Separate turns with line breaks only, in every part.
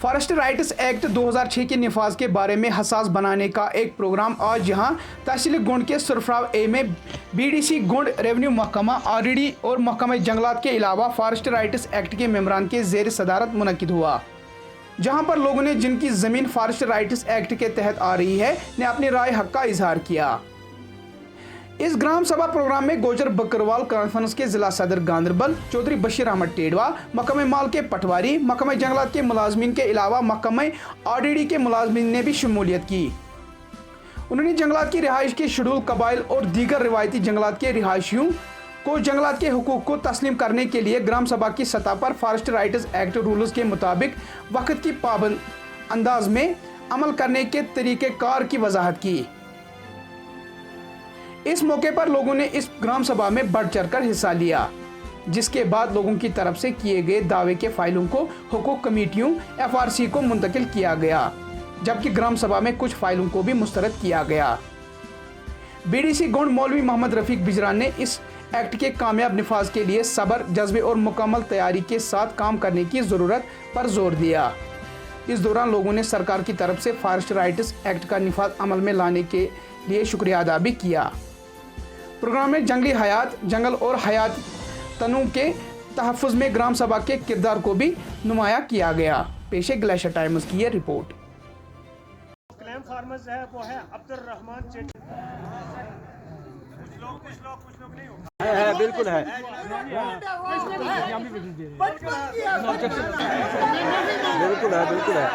Forest rights act 2006 के निफाज के बारे में हसास बनाने का एक प्रोग्राम आज यहां तहसील गुंड के सुरफराव ए में बीडीसी गुंड, रेवेन्यू महकमा, आरडी और महकमा जंगलात के अलावा फॉरेस्ट राइट्स एक्ट के मेंबरान के जेर सदारत मुनक्किद हुआ, जहां पर लोगों ने जिनकी ज़मीन फॉरेस्ट राइट्स एक्ट के तहत आ रही है ने अपनी राय हक का इजहार किया। इस ग्राम सभा प्रोग्राम में गोजर बकरवाल कॉन्फ्रेंस के जिला सदर गांधरबल चौधरी बशीर अहमद टेडवा, महकमे माल के पटवारी, महकमे जंगलात के मुलाजमीन के अलावा महकमे आरडीडी के मुलाजमीन ने भी शमूलियत की। उन्होंने जंगलात की रिहाइश के शेड्यूल कबाइल और दीगर रिवायती जंगलात के रिहायशियों को जंगलात के हुकूक को तस्लीम करने के लिए ग्राम सभा की सतह पर फॉरेस्ट राइट्स एक्ट रूल्स के मुताबिक वक्त की पाबंद अंदाज में अमल करने के तरीक़ेकार की वजाहत की। इस मौके पर लोगों ने इस ग्राम सभा में बढ़ चढ़कर हिस्सा लिया, जिसके बाद लोगों की तरफ से किए गए दावे के फाइलों को हुकूक कमेटियों एफआरसी को मुंतकिल किया गया, जबकि ग्राम सभा में कुछ फाइलों को भी मुस्तरद किया गया। बीडीसी गुंड मौलवी मोहम्मद रफीक बिजरान ने इस एक्ट के कामयाब निफाज के लिए सब्र, जज्बे और मुकम्मल तैयारी के साथ काम करने की ज़रूरत पर जोर दिया। इस दौरान लोगों ने सरकार की तरफ से फॉरेस्ट राइट्स एक्ट का निफाज अमल में लाने के लिए शुक्रिया अदा भी किया। प्रोग्राम में जंगली हयात, जंगल और हयात तनु के तहफ़्फ़ुज़ में ग्राम सभा के किरदार को भी नुमाया किया गया। पेशे ग्लेशियर टाइम्स की यह रिपोर्ट।
क्लेम फार्मर्स है वो है अब्दुल रहमान चेट। कुछ लोग नहीं होगा
है बिल्कुल है। बिल्कुल है।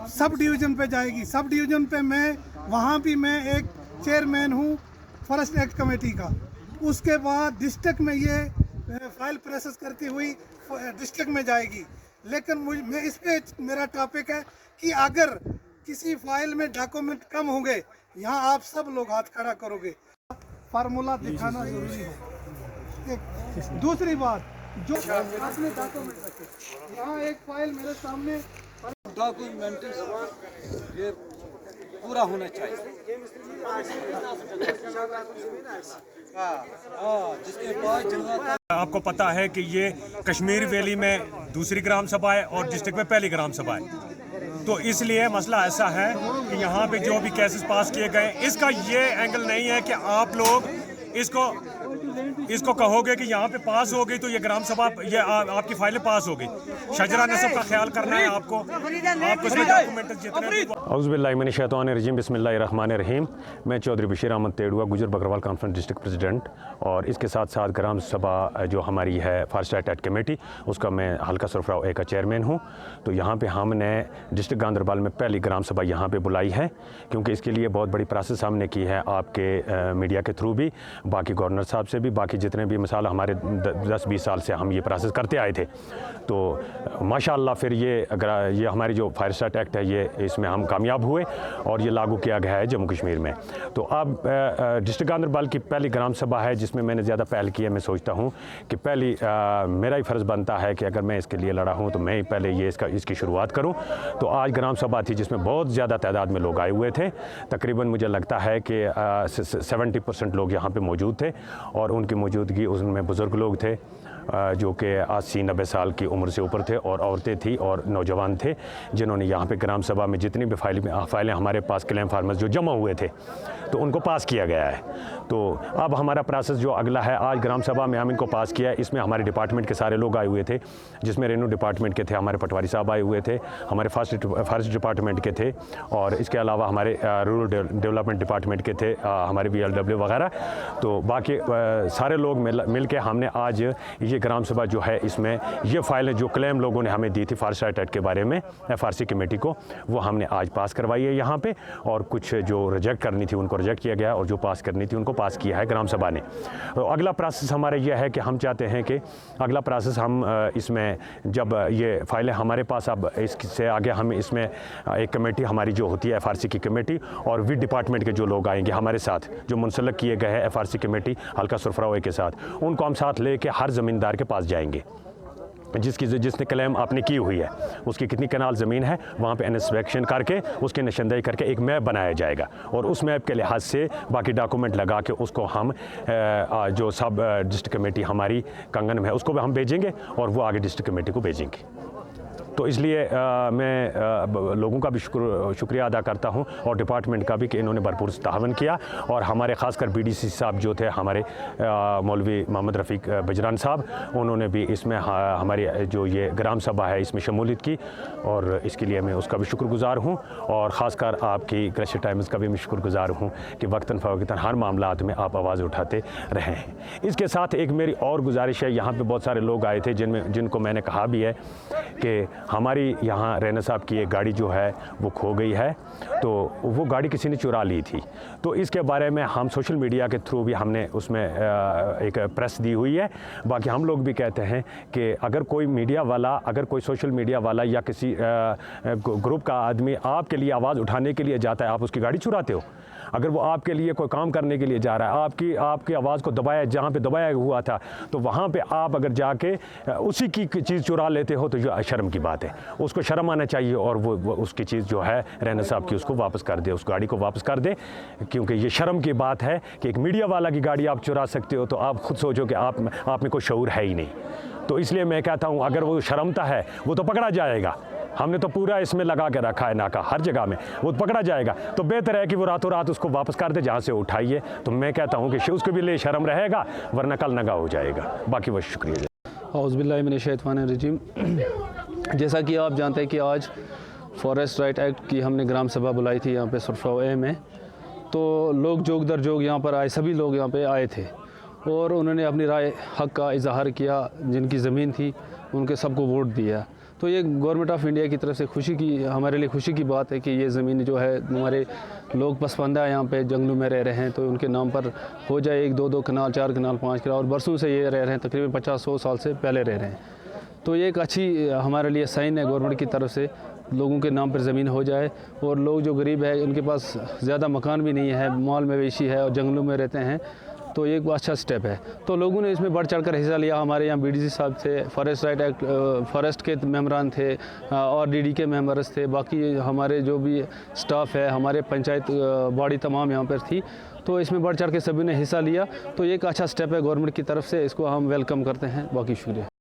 सब डिवीज़न पे जाएगी। सब डिवीज़न पे मैं वहाँ भी मैं एक चेयरमैन हूँ फॉरेस्ट एक्ट कमेटी का। उसके बाद डिस्ट्रिक्ट में ये फाइल प्रोसेस करती हुई डिस्ट्रिक्ट में जाएगी। लेकिन मैं इस पे मेरा टॉपिक है कि अगर किसी फाइल में डॉक्यूमेंट कम होंगे, यहाँ आप सब लोग हाथ खड़ा करोगे, फार्मूला दिखाना जरूरी है। दूसरी बात, जो अपने डॉक्यूमेंट रखे, यहाँ एक फाइल मेरे सामने
डॉक्यूमेंट ये पूरा होना चाहिए। जिसके बाद
आपको पता है कि ये कश्मीर वैली में दूसरी ग्राम सभा है और डिस्ट्रिक्ट में पहली ग्राम सभा है, तो इसलिए मसला ऐसा है कि यहाँ पे जो भी केसेस पास किए गए, इसका ये एंगल नहीं है कि आप लोग इसको कहोगे कि यहाँ पे पास हो गई तो ये ग्राम सभा, ये आपकी फाइलें पास हो गई। शजरा नस्ब का ख्याल करना है आपको इसमें डॉक्यूमेंट जितने भी।
औज़ुबिल्लाहिमिनश्शैतानिर्रजीम, बिस्मिल्लाहिर्रहमानिर्रहीम। मैं चौधरी बशीर अहमद टेडवा, गुजर बकरवाल कॉन्फ्रेंस डिस्ट्रिक्ट प्रेसिडेंट, और इसके साथ साथ ग्राम सभा जो हमारी है फॉरेस्ट राइट एक्ट कमेटी, उसका मैं हल्का सुरफराव ए का चेयरमैन हूँ। तो यहाँ पे हमने डिस्ट्रिक्ट गांधरबल में पहली ग्राम सभा यहाँ पे बुलाई है, क्योंकि इसके लिए बहुत बड़ी प्रोसेस हमने की है आपके मीडिया के थ्रू भी, बाकी गवर्नर साहब से भी, बाकी जितने भी मिसाल हमारे 10-20 साल से हम ये प्रोसेस करते आए थे। तो माशाअल्लाह फिर ये हमारी जो फॉरेस्ट राइट एक्ट है, ये इसमें हम कामयाब हुए और ये लागू किया गया है जम्मू कश्मीर में। तो अब डिस्ट्रिक्ट गांधरबल की पहली ग्राम सभा है जिसमें मैंने ज़्यादा पहल की है। मैं सोचता हूँ कि पहली मेरा ही फ़र्ज़ बनता है कि अगर मैं इसके लिए लड़ा हूँ तो मैं ही पहले इसकी शुरुआत करूँ। तो आज ग्राम सभा थी जिसमें बहुत ज़्यादा तादाद में लोग आए हुए थे। तकरीबन मुझे लगता है कि 70% लोग यहाँ पर मौजूद थे, और उनकी मौजूदगी उसमें बुज़ुर्ग लोग थे जो कि 80-90 साल की उम्र से ऊपर थे, और औरतें थी और नौजवान थे, जिन्होंने यहाँ पे ग्राम सभा में जितनी भी फाइलें हमारे पास क्लेम फार्मर्स जो जमा हुए थे तो उनको पास किया गया है। तो अब हमारा प्रोसेस जो अगला है, आज ग्राम सभा में हम इनको पास किया है। इसमें हमारे डिपार्टमेंट के सारे लोग आए हुए थे, जिसमें रेवेन्यू डिपार्टमेंट के थे, हमारे पटवारी साहब आए हुए थे, हमारे फॉरेस्ट डिपार्टमेंट के थे, और इसके अलावा हमारे रूरल डेवलपमेंट डिपार्टमेंट के थे, हमारे VLW वगैरह। तो बाकी सारे लोग मिल के हमने आज ये ग्राम सभा जो है, इसमें ये फाइलें जो क्लेम लोगों ने हमें दी थी फॉरेस्ट राइट एक्ट के बारे में FRC कमेटी को, वो हमने आज पास करवाई है यहाँ पे, और कुछ जो रिजेक्ट करनी थी उनको रिजेक्ट किया गया, और जो पास करनी थी उनको पास किया है ग्राम सभा ने। तो अगला प्रोसेस हमारा यह है कि हम चाहते हैं कि अगला प्रोसेस हम इसमें जब ये फाइलें हमारे पास, अब इससे आगे हम इसमें एक कमेटी हमारी जो होती है FRC की कमेटी, और विद डिपार्टमेंट के जो लोग आएंगे हमारे साथ, जो मुंसलिक किए गए हैं FRC कमेटी हल्का सुरफराव के साथ, उनको हम साथ ले कर हर ज़मींदार के पास जाएंगे। जिसने क्लेम आपने की हुई है, उसकी कितनी कनाल ज़मीन है, वहाँ पे इंस्पेक्शन करके उसकी निशानदेही करके एक मैप बनाया जाएगा और उस मैप के लिहाज से बाकी डॉक्यूमेंट लगा के उसको हम जो सब डिस्ट्रिक्ट कमेटी हमारी कंगन में है उसको भी हम भेजेंगे और वो आगे डिस्ट्रिक्ट कमेटी को भेजेंगे। तो इसलिए मैं लोगों का भी शुक्रिया अदा करता हूं और डिपार्टमेंट का भी कि इन्होंने भरपूर तावन किया और हमारे ख़ासकर बीडीसी साहब जो थे हमारे मौलवी मोहम्मद रफ़ीक बजरान साहब, उन्होंने भी इसमें हमारी जो ये ग्राम सभा है इसमें शमूलियत की और इसके लिए मैं उसका भी शुक्रगुजार हूं और ख़ासकर आपकी क्रश टाइम्स का भी मैं शुक्रगुजार हूं कि वक्तन फ़वक्तन हर मामलात में आप आवाज़ उठाते रहे हैं। इसके साथ एक मेरी और गुजारिश है, यहाँ पे बहुत सारे लोग आए थे जिनको मैंने कहा भी है कि हमारी यहाँ रैना साहब की एक गाड़ी जो है वो खो गई है, तो वो गाड़ी किसी ने चुरा ली थी। तो इसके बारे में हम सोशल मीडिया के थ्रू भी हमने उसमें एक प्रेस दी हुई है। बाकी हम लोग भी कहते हैं कि अगर कोई मीडिया वाला, अगर कोई सोशल मीडिया वाला या किसी ग्रुप का आदमी आपके लिए आवाज़ उठाने के लिए जाता है, आप उसकी गाड़ी चुराते हो। अगर वो आपके लिए कोई काम करने के लिए जा रहा है, आपकी आवाज़ को दबाया, जहाँ पे दबाया हुआ था, तो वहाँ पे आप अगर जाके उसी की चीज़ चुरा लेते हो तो जो शर्म की बात है। उसको शर्म आना चाहिए और वो उसकी चीज़ जो है रैना साहब की उसको वापस कर दे, उस गाड़ी को वापस कर दे, क्योंकि ये शर्म की बात है कि एक मीडिया वाला की गाड़ी आप चुरा सकते हो। तो आप खुद सोचो कि आप में कोई शऊर है ही नहीं। तो इसलिए मैं कहता हूँ अगर वो शर्मता है वो तो पकड़ा जाएगा। हमने तो पूरा इसमें लगा के रखा है नाका हर जगह में, वो पकड़ा जाएगा। तो बेहतर है कि वो रातों रात उसको वापस कर दे जहाँ से उठाइए। तो मैं कहता हूँ कि उसको भी लिए शर्म रहेगा, वरना कल नंगा हो जाएगा। बाकी बहुत शुक्रिया।
औज़ुबिल्लाहि मिनश्शैतानिर्रजीम। जैसा कि आप जानते हैं कि आज फॉरेस्ट राइट एक्ट की हमने ग्राम सभा बुलाई थी यहाँ पे सुरफ्राव में, तो लोग जोग दर जोग यहाँ पर आए, सभी लोग यहाँ पे आए थे और उन्होंने अपनी राय हक़ का इजहार किया। जिनकी ज़मीन थी उनके सबको वोट दिया। तो ये गवर्नमेंट ऑफ इंडिया की तरफ से हमारे लिए खुशी की बात है कि ये ज़मीन जो है हमारे लोग पसमानदा यहाँ पे जंगलों में रह रहे हैं, तो उनके नाम पर हो जाए 1-2 कनाल, 4 कनाल, 5 कनाल, और बरसों से ये रह रहे हैं, तकरीबन 50-100 साल से पहले रह रहे हैं। तो ये एक अच्छी हमारे लिए साइन है गवर्नमेंट की तरफ से, लोगों के नाम पर ज़मीन हो जाए। और लोग जो गरीब है उनके पास ज़्यादा मकान भी नहीं है, माल मवेशी है और जंगलों में रहते हैं, तो ये एक अच्छा स्टेप है। तो लोगों ने इसमें बढ़ चढ़कर हिस्सा लिया। हमारे यहाँ बीडीसी साहब थे, फॉरेस्ट राइट एक्ट फॉरेस्ट के मेंबरान थे और डीडी के मेंबर्स थे, बाकी हमारे जो भी स्टाफ है, हमारे पंचायत बॉडी तमाम यहाँ पर थी। तो इसमें बढ़ चढ़ के सभी ने हिस्सा लिया। तो ये एक अच्छा स्टेप है गवर्नमेंट की तरफ से, इसको हम वेलकम करते हैं। बाकी शुक्रिया।